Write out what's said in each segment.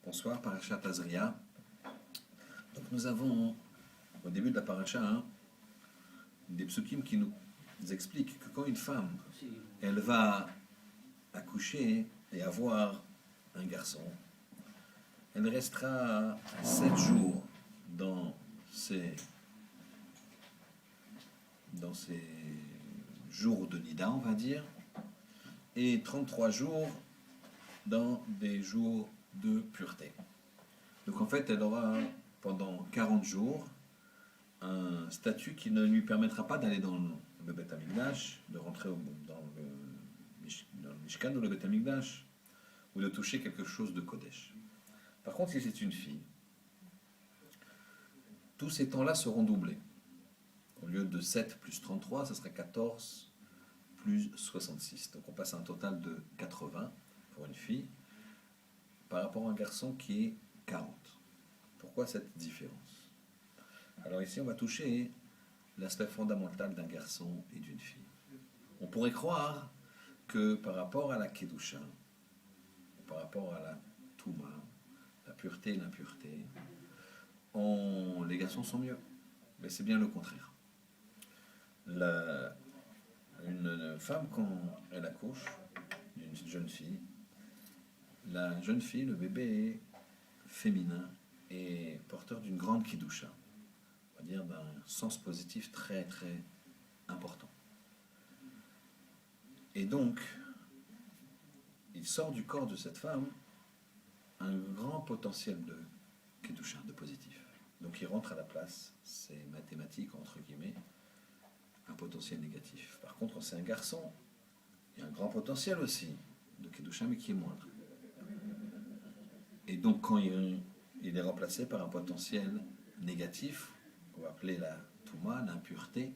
Bonsoir, Parashat Tazria. Donc nous avons, au début de la Paracha, des psukim qui nous expliquent que quand une femme, elle va accoucher et avoir un garçon, elle restera 7 jours dans ses jours de Nida, on va dire, et 33 jours dans des jours de pureté. Donc en fait, elle aura pendant 40 jours un statut qui ne lui permettra pas d'aller dans le Beth Amikdash, de rentrer dans le Mishkan ou le Beth Amikdash, ou de toucher quelque chose de Kodesh. Par contre, si c'est une fille, tous ces temps-là seront doublés. Au lieu de 7 plus 33, ça sera 14 plus 66. Donc on passe à un total de 80 pour une fille, par rapport à un garçon qui est 40. Pourquoi cette différence? Alors ici, on va toucher l'aspect fondamental d'un garçon et d'une fille. On pourrait croire que par rapport à la Kedusha, par rapport à la Touma, la pureté et l'impureté, les garçons sont mieux. Mais c'est bien le contraire. Une femme, quand elle accouche d'une jeune fille, la jeune fille, le bébé féminin, est porteur d'une grande Kedusha, on va dire d'un sens positif très très important. Et donc, il sort du corps de cette femme un grand potentiel de Kedusha, de positif. Donc il rentre à la place, c'est mathématique entre guillemets, un potentiel négatif. Par contre, quand c'est un garçon, il y a un grand potentiel aussi de Kedusha, mais qui est moindre. Et donc quand il est remplacé par un potentiel négatif, qu'on va appeler la Touma, l'impureté,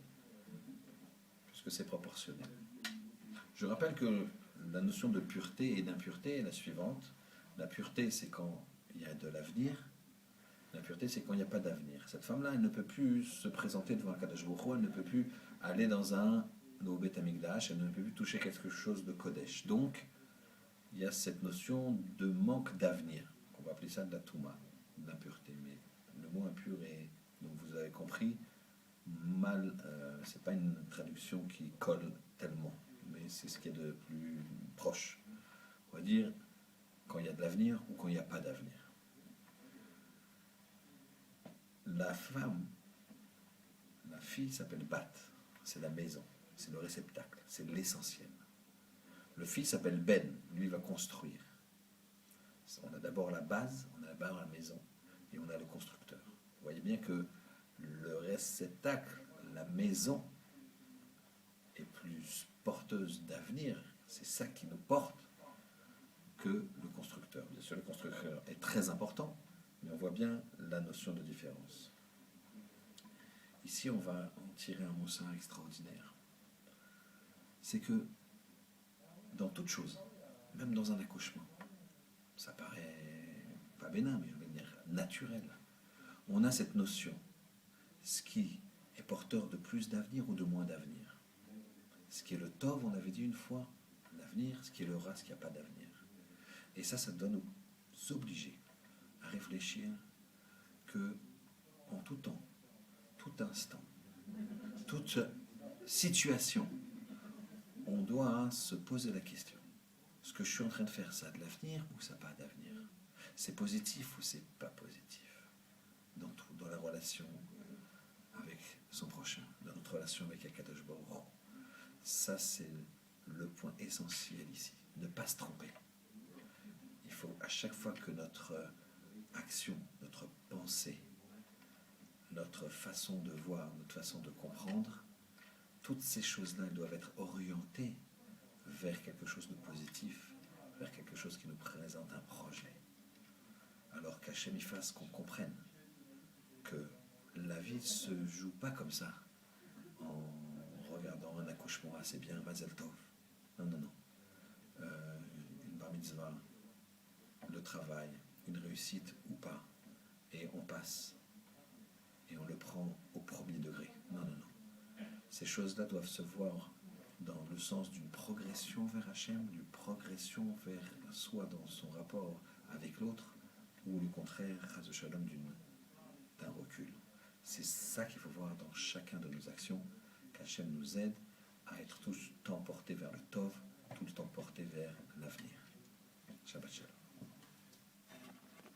puisque c'est proportionnel. Je rappelle que la notion de pureté et d'impureté est la suivante. La pureté, c'est quand il y a de l'avenir. L'impureté, c'est quand il n'y a pas d'avenir. Cette femme-là, elle ne peut plus se présenter devant un Kadosh Baruch Hu, elle ne peut plus aller dans un Beth Amikdash, elle ne peut plus toucher quelque chose de Kodesh. Donc, il y a cette notion de manque d'avenir. On va appeler ça de la Touma, de l'impureté. Mais le mot impur est, donc vous avez compris, mal, c'est pas une traduction qui colle tellement, mais c'est ce qui est de plus proche. On va dire quand il y a de l'avenir ou quand il n'y a pas d'avenir. La femme, la fille s'appelle Bat, c'est la maison, c'est le réceptacle, c'est l'essentiel. Le fils s'appelle Ben, lui va construire. On a d'abord la base, on a d'abord la maison, et on a le constructeur. Vous voyez bien que le réceptacle, la maison, est plus porteuse d'avenir, c'est ça qui nous porte, que le constructeur. Bien sûr, le constructeur est très important, mais on voit bien la notion de différence. Ici, on va en tirer un moussard extraordinaire. C'est que dans toute chose, même dans un accouchement, ça paraît pas bénin, mais je veux dire naturel, on a cette notion, ce qui est porteur de plus d'avenir ou de moins d'avenir. Ce qui est le tov, on avait dit une fois, l'avenir, ce qui est le ras, ce qui n'a pas d'avenir. Et ça doit nous obliger à réfléchir que en tout temps, tout instant, toute situation, on doit se poser la question. Ce que je suis en train de faire, ça a de l'avenir ou ça n'a pas d'avenir? C'est positif ou c'est pas positif? Dans tout, dans la relation avec son prochain, dans notre relation avec Akadosh Baruch Hu. Ça, c'est le point essentiel ici. Ne pas se tromper. Il faut à chaque fois que notre action, notre pensée, notre façon de voir, notre façon de comprendre, toutes ces choses-là doivent être orientées vers quelque chose de positif, vers quelque chose qui nous présente un projet. Alors qu'Hachem y fasse qu'on comprenne que la vie ne se joue pas comme ça, en regardant un accouchement, c'est bien, Mazel Tov. Non, non, non. Une bar mitzvah, le travail, une réussite ou pas, et on passe, et on le prend au premier degré. Non, non, non. Ces choses-là doivent se voir dans le sens d'une progression vers Hachem, d'une progression vers soi dans son rapport avec l'autre, ou le contraire, chas v'shalom, d'un recul. C'est ça qu'il faut voir dans chacun de nos actions, qu'Hachem nous aide à être tout le temps portés vers le Tov, tout le temps portés vers l'avenir. Shabbat Shalom.